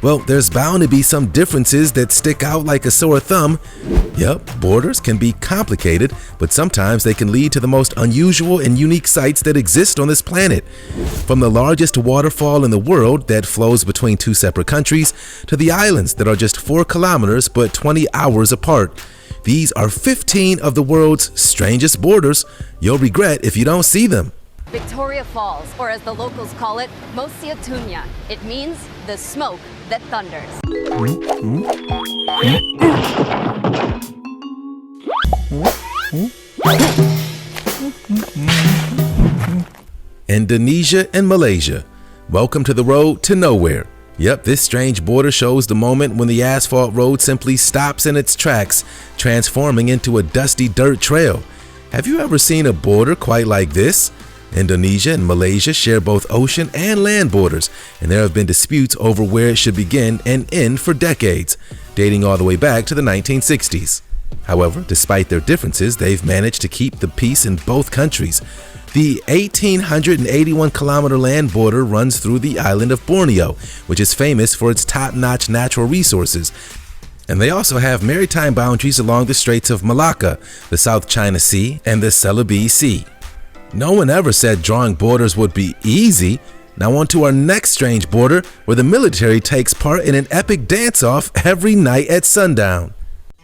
well, there's bound to be some differences that stick out like a sore thumb. Yep, borders can be complicated, but sometimes they can lead to the most unusual and unique sights that exist on this planet. From the largest waterfall in the world that flows between two separate countries, to the islands that are just 4 kilometers but 20 hours apart. These are 15 of the world's strangest borders. You'll regret if you don't see them. Victoria Falls, or as the locals call it, Mosiatunya. It means the smoke that thunders. Indonesia and Malaysia. Welcome to the road to nowhere. Yep, this strange border shows the moment when the asphalt road simply stops in its tracks, transforming into a dusty dirt trail. Have you ever seen a border quite like this? Indonesia and Malaysia share both ocean and land borders, and there have been disputes over where it should begin and end for decades, dating all the way back to the 1960s. However, despite their differences, they've managed to keep the peace in both countries. The 1,881-kilometer land border runs through the island of Borneo, which is famous for its top-notch natural resources. And they also have maritime boundaries along the Straits of Malacca, the South China Sea, and the Celebes Sea. No one ever said drawing borders would be easy. Now on to our next strange border, where the military takes part in an epic dance-off every night at sundown.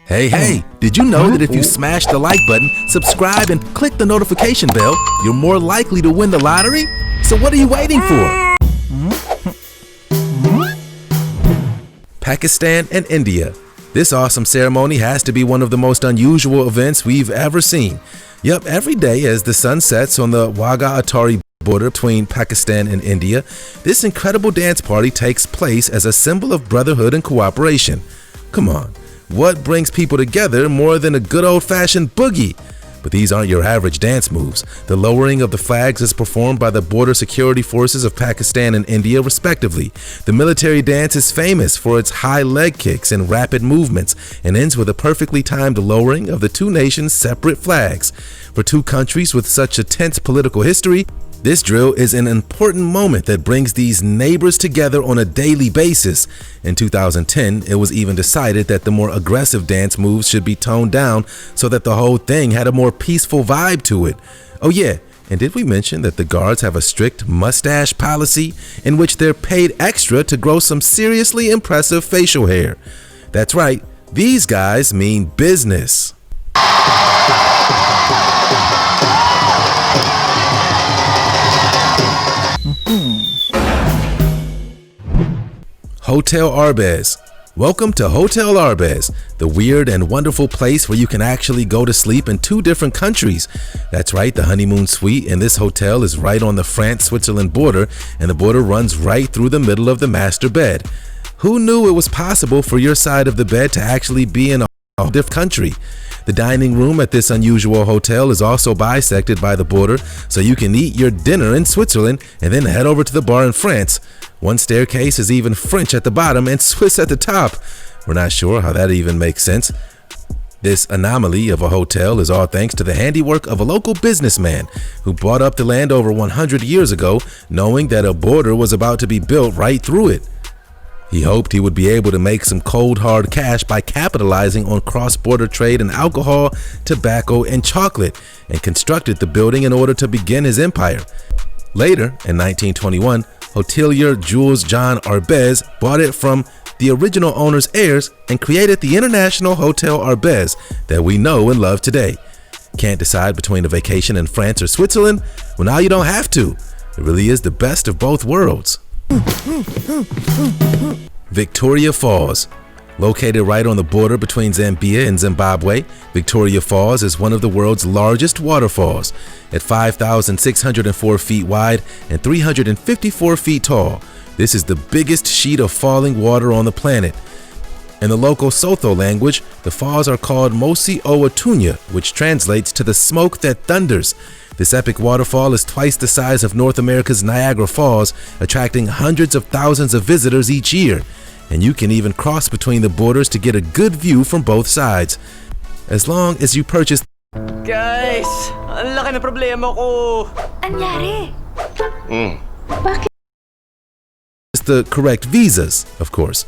Hey, did you know that if you smash the like button, subscribe, and click the notification bell, you're more likely to win the lottery? So what are you waiting for? Pakistan and India. This awesome ceremony has to be one of the most unusual events we've ever seen. Yep, every day as the sun sets on the Wagah Atari border between Pakistan and India, this incredible dance party takes place as a symbol of brotherhood and cooperation. Come on, what brings people together more than a good old-fashioned boogie? But these aren't your average dance moves. The lowering of the flags is performed by the border security forces of Pakistan and India respectively. The military dance is famous for its high leg kicks and rapid movements, and ends with a perfectly timed lowering of the two nations' separate flags. For two countries with such a tense political history, this drill is an important moment that brings these neighbors together on a daily basis. In 2010, it was even decided that the more aggressive dance moves should be toned down so that the whole thing had a more peaceful vibe to it. Oh yeah, and did we mention that the guards have a strict mustache policy in which they're paid extra to grow some seriously impressive facial hair? That's right, these guys mean business. Hotel Arbez. Welcome to Hotel Arbez, the weird and wonderful place where you can actually go to sleep in 2 different countries. That's right, the honeymoon suite in this hotel is right on the France-Switzerland border, and the border runs right through the middle of the master bed. Who knew it was possible for your side of the bed to actually be in a different country? The dining room at this unusual hotel is also bisected by the border, so you can eat your dinner in Switzerland and then head over to the bar in France. One staircase is even French at the bottom and Swiss at the top. We're not sure how that even makes sense. This anomaly of a hotel is all thanks to the handiwork of a local businessman who bought up the land over 100 years ago, knowing that a border was about to be built right through it. He hoped he would be able to make some cold hard cash by capitalizing on cross-border trade in alcohol, tobacco, and chocolate, and constructed the building in order to begin his empire. Later, in 1921, hotelier Jules Jean Arbez bought it from the original owner's heirs and created the International Hotel Arbez that we know and love today. Can't decide between a vacation in France or Switzerland? Well, now you don't have to. It really is the best of both worlds. Victoria Falls. Located right on the border between Zambia and Zimbabwe, Victoria Falls is one of the world's largest waterfalls. At 5,604 feet wide and 354 feet tall, this is the biggest sheet of falling water on the planet. In the local Sotho language, the falls are called Mosi Oatunya, which translates to the smoke that thunders. This epic waterfall is twice the size of North America's Niagara Falls, attracting hundreds of thousands of visitors each year. And you can even cross between the borders to get a good view from both sides. As long as you purchase... Guys, ang laki na problema ko. Anyari? the correct visas, of course.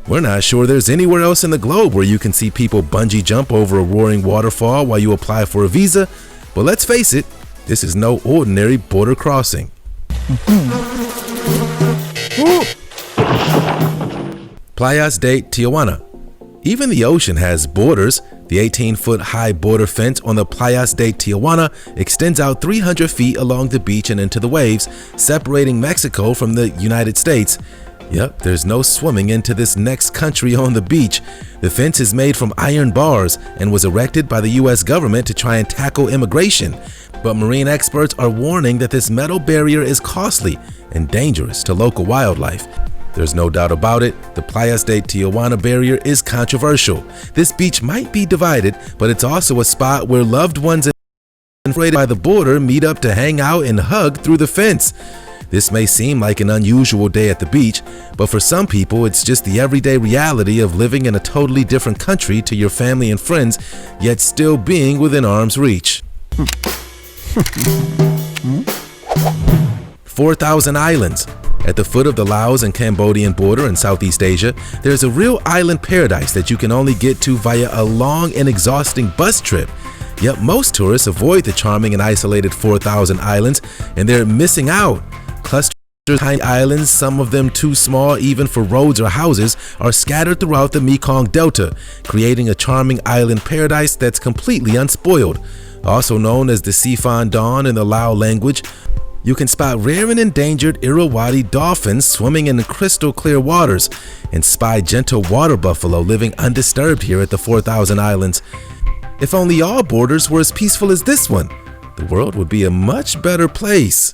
We're not sure there's anywhere else in the globe where you can see people bungee jump over a roaring waterfall while you apply for a visa, but let's face it, this is no ordinary border crossing. Playas de Tijuana. Even the ocean has borders. The 18-foot high border fence on the Playas de Tijuana extends out 300 feet along the beach and into the waves, separating Mexico from the United States. Yep, there's no swimming into this next country on the beach. The fence is made from iron bars and was erected by the US government to try and tackle immigration. But marine experts are warning that this metal barrier is costly and dangerous to local wildlife. There's no doubt about it, the Playas de Tijuana barrier is controversial. This beach might be divided, but it's also a spot where loved ones separated by the border meet up to hang out and hug through the fence. This may seem like an unusual day at the beach, but for some people it's just the everyday reality of living in a totally different country to your family and friends, yet still being within arm's reach. 4,000 islands. At the foot of the Laos and Cambodian border in Southeast Asia, there's a real island paradise that you can only get to via a long and exhausting bus trip. Yet most tourists avoid the charming and isolated 4,000 islands, and they're missing out. Clusters of tiny islands, some of them too small even for roads or houses, are scattered throughout the Mekong Delta, creating a charming island paradise that's completely unspoiled. Also known as the Siphan Don in the Lao language, you can spot rare and endangered Irrawaddy dolphins swimming in crystal clear waters and spy gentle water buffalo living undisturbed here at the 4,000 islands. If only all borders were as peaceful as this one, the world would be a much better place.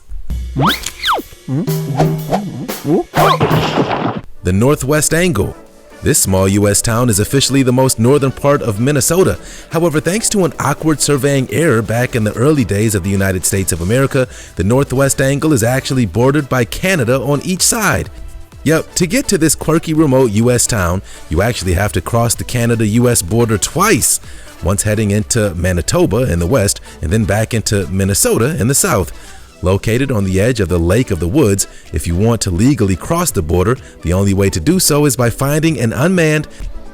The Northwest Angle. This small U.S. town is officially the most northern part of Minnesota. However, thanks to an awkward surveying error back in the early days of the United States of America, the Northwest Angle is actually bordered by Canada on each side. Yep, to get to this quirky remote U.S. town, you actually have to cross the Canada-U.S. border twice, once heading into Manitoba in the west and then back into Minnesota in the south. Located on the edge of the Lake of the Woods, if you want to legally cross the border, the only way to do so is by finding an unmanned,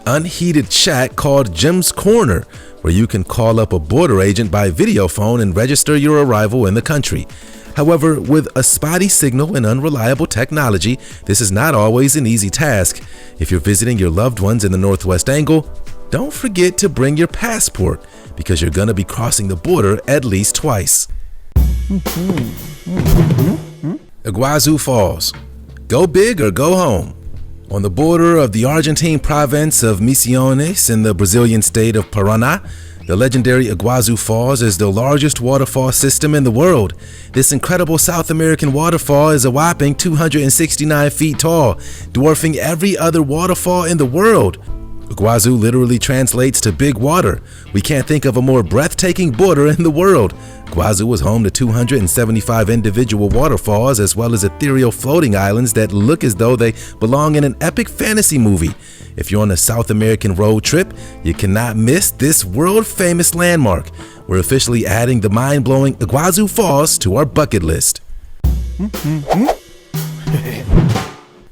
unheated shack called Jim's Corner, where you can call up a border agent by video phone and register your arrival in the country. However, with a spotty signal and unreliable technology, this is not always an easy task. If you're visiting your loved ones in the Northwest Angle, don't forget to bring your passport, because you're going to be crossing the border at least twice. Iguazu Falls. Go big or go home. On the border of the Argentine province of Misiones in the Brazilian state of Paraná, the legendary Iguazu Falls is the largest waterfall system in the world. This incredible South American waterfall is a whopping 269 feet tall, dwarfing every other waterfall in the world. Iguazu literally translates to big water. We can't think of a more breathtaking border in the world. Iguazu is home to 275 individual waterfalls as well as ethereal floating islands that look as though they belong in an epic fantasy movie. If you're on a South American road trip, you cannot miss this world-famous landmark. We're officially adding the mind-blowing Iguazu Falls to our bucket list.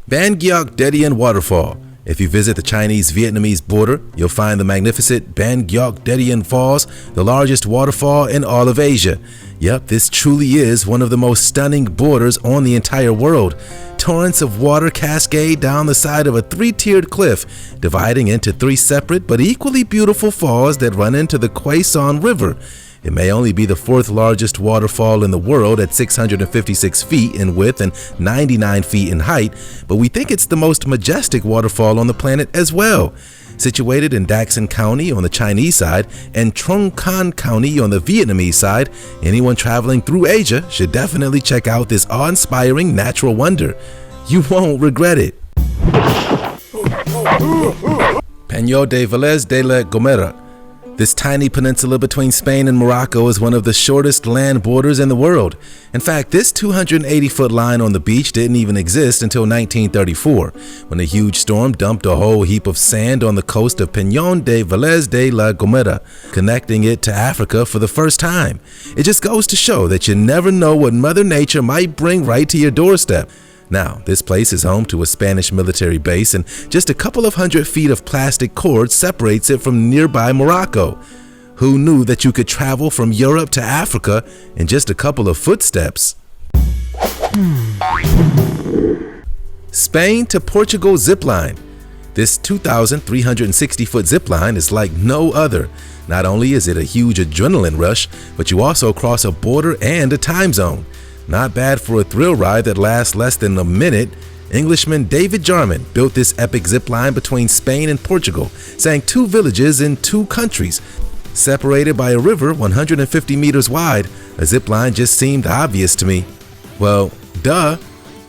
Ban Giok Dedian Waterfall. If you visit the Chinese-Vietnamese border, you'll find the magnificent Ban Giok Dedian Falls, the largest waterfall in all of Asia. Yep, this truly is one of the most stunning borders on the entire world. Torrents of water cascade down the side of a three-tiered cliff, dividing into three separate but equally beautiful falls that run into the Quay Son River. It may only be the fourth largest waterfall in the world at 656 feet in width and 99 feet in height, but we think it's the most majestic waterfall on the planet as well. Situated in Daxin County on the Chinese side and Trong Can County on the Vietnamese side, anyone traveling through Asia should definitely check out this awe-inspiring natural wonder. You won't regret it. Peñón de Vélez de la Gomera. This tiny peninsula between Spain and Morocco is one of the shortest land borders in the world. In fact, this 280-foot line on the beach didn't even exist until 1934, when a huge storm dumped a whole heap of sand on the coast of Peñón de Vélez de la Gomera, connecting it to Africa for the first time. It just goes to show that you never know what Mother Nature might bring right to your doorstep. Now, this place is home to a Spanish military base, and just a couple of 100 feet of plastic cord separates it from nearby Morocco. Who knew that you could travel from Europe to Africa in just a couple of footsteps? Spain to Portugal zipline. This 2,360-foot zipline is like no other. Not only is it a huge adrenaline rush, but you also cross a border and a time zone. Not bad for a thrill ride that lasts less than a minute. Englishman David Jarman built this epic zipline between Spain and Portugal, saying 2 villages in 2 countries. Separated by a river 150 meters wide, a zipline just seemed obvious to me. Well, duh.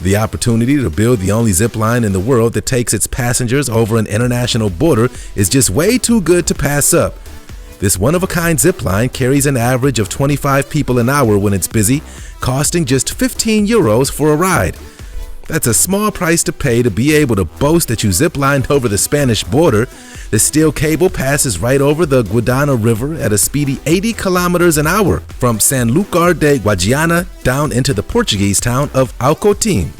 The opportunity to build the only zipline in the world that takes its passengers over an international border is just way too good to pass up. This one-of-a-kind zipline carries an average of 25 people an hour when it's busy, costing just 15 euros for a ride. That's a small price to pay to be able to boast that you ziplined over the Spanish border. The steel cable passes right over the Guadiana River at a speedy 80 kilometers an hour from Sanlúcar de Guadiana down into the Portuguese town of Alcotim.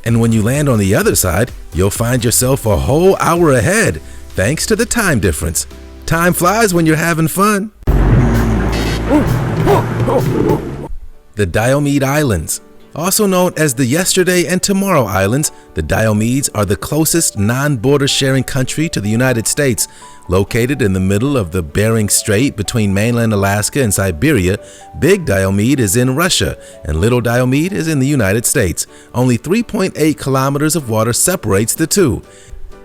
And when you land on the other side, you'll find yourself a whole hour ahead, thanks to the time difference. Time flies when you're having fun. The Diomede Islands. Also known as the Yesterday and Tomorrow Islands, the Diomedes are the closest non-border sharing country to the United States. Located in the middle of the Bering Strait between mainland Alaska and Siberia, Big Diomede is in Russia and Little Diomede is in the United States. Only 3.8 kilometers of water separates the two.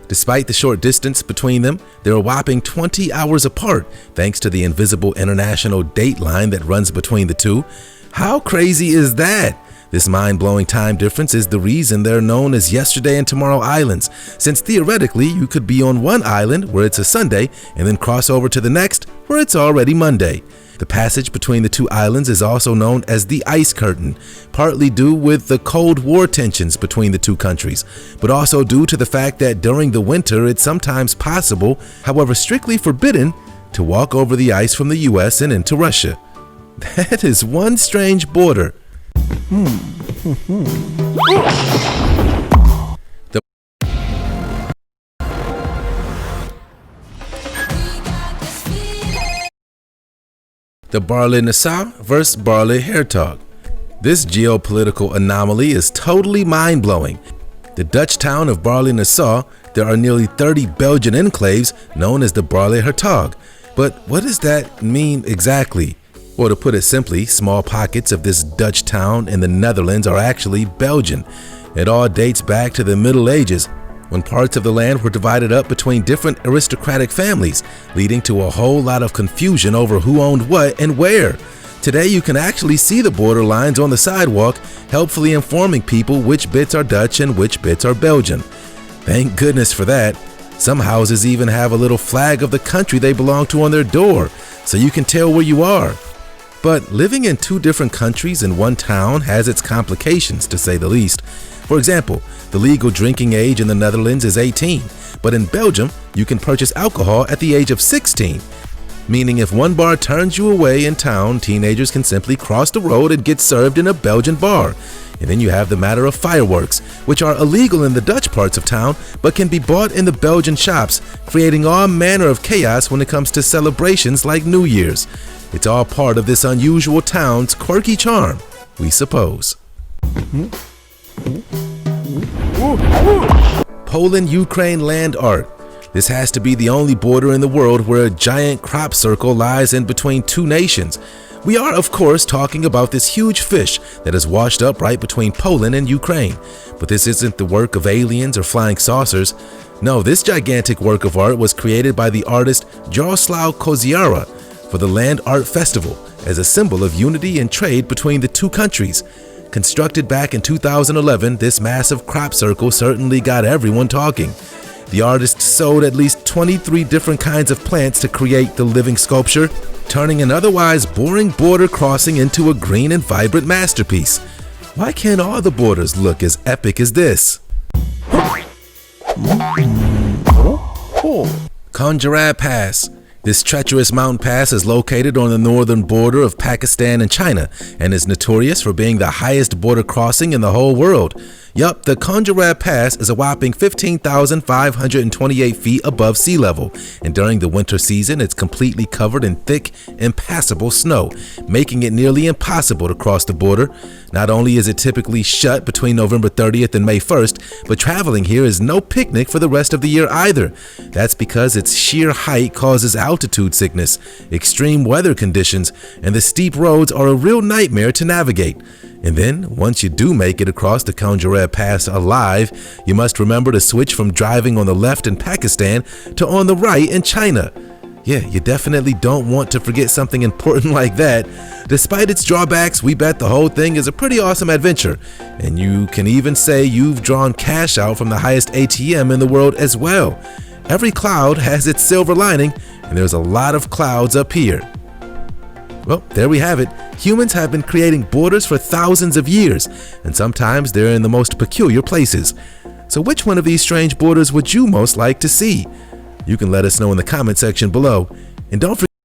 Despite the short distance between them, they're a whopping 20 hours apart thanks to the invisible international date line that runs between the two. How crazy is that? This mind-blowing time difference is the reason they're known as Yesterday and Tomorrow Islands, since theoretically you could be on one island where it's a Sunday and then cross over to the next where it's already Monday. The passage between the two islands is also known as the Ice Curtain, partly due with the Cold War tensions between the two countries, but also due to the fact that during the winter it's sometimes possible, however strictly forbidden, to walk over the ice from the US and into Russia. That is one strange border. The Barle-Nassau versus Barle-Hertog. This geopolitical anomaly is totally mind-blowing. The Dutch town of Barle-Nassau, there are nearly 30 Belgian enclaves known as the Barle-Hertog. But what does that mean exactly? Or to put it simply, small pockets of this Dutch town in the Netherlands are actually Belgian. It all dates back to the Middle Ages, when parts of the land were divided up between different aristocratic families, leading to a whole lot of confusion over who owned what and where. Today you can actually see the border lines on the sidewalk, helpfully informing people which bits are Dutch and which bits are Belgian. Thank goodness for that. Some houses even have a little flag of the country they belong to on their door, so you can tell where you are. But living in two different countries in one town has its complications, to say the least. For example, the legal drinking age in the Netherlands is 18, but in Belgium, you can purchase alcohol at the age of 16. Meaning if one bar turns you away in town, teenagers can simply cross the road and get served in a Belgian bar. And then you have the matter of fireworks, which are illegal in the Dutch parts of town, but can be bought in the Belgian shops, creating all manner of chaos when it comes to celebrations like New Year's. It's all part of this unusual town's quirky charm, we suppose. Poland-Ukraine land art. This has to be the only border in the world where a giant crop circle lies in between two nations. We are, of course, talking about this huge fish that is washed up right between Poland and Ukraine. But this isn't the work of aliens or flying saucers. No, this gigantic work of art was created by the artist Jaroslaw Koziara for the Land Art Festival as a symbol of unity and trade between the two countries. Constructed back in 2011, this massive crop circle certainly got everyone talking. The artist sowed at least 23 different kinds of plants to create the living sculpture, turning an otherwise boring border crossing into a green and vibrant masterpiece. Why can't all the borders look as epic as this? Khonjarab Pass. This treacherous mountain pass is located on the northern border of Pakistan and China and is notorious for being the highest border crossing in the whole world. Yup, the Congerab Pass is a whopping 15,528 feet above sea level, and during the winter season, it's completely covered in thick, impassable snow, making it nearly impossible to cross the border. Not only is it typically shut between November 30th and May 1st, but traveling here is no picnic for the rest of the year either. That's because its sheer height causes altitude sickness, extreme weather conditions, and the steep roads are a real nightmare to navigate. And then, once you do make it across the Congerab Pass alive, you must remember to switch from driving on the left in Pakistan to on the right in China. Yeah, you definitely don't want to forget something important like that. Despite its drawbacks, we bet the whole thing is a pretty awesome adventure. And you can even say you've drawn cash out from the highest ATM in the world as well. Every cloud has its silver lining, and there's a lot of clouds up here. Well, there we have it. Humans have been creating borders for thousands of years, and sometimes they're in the most peculiar places. So which one of these strange borders would you most like to see? You can let us know in the comment section below. And don't forget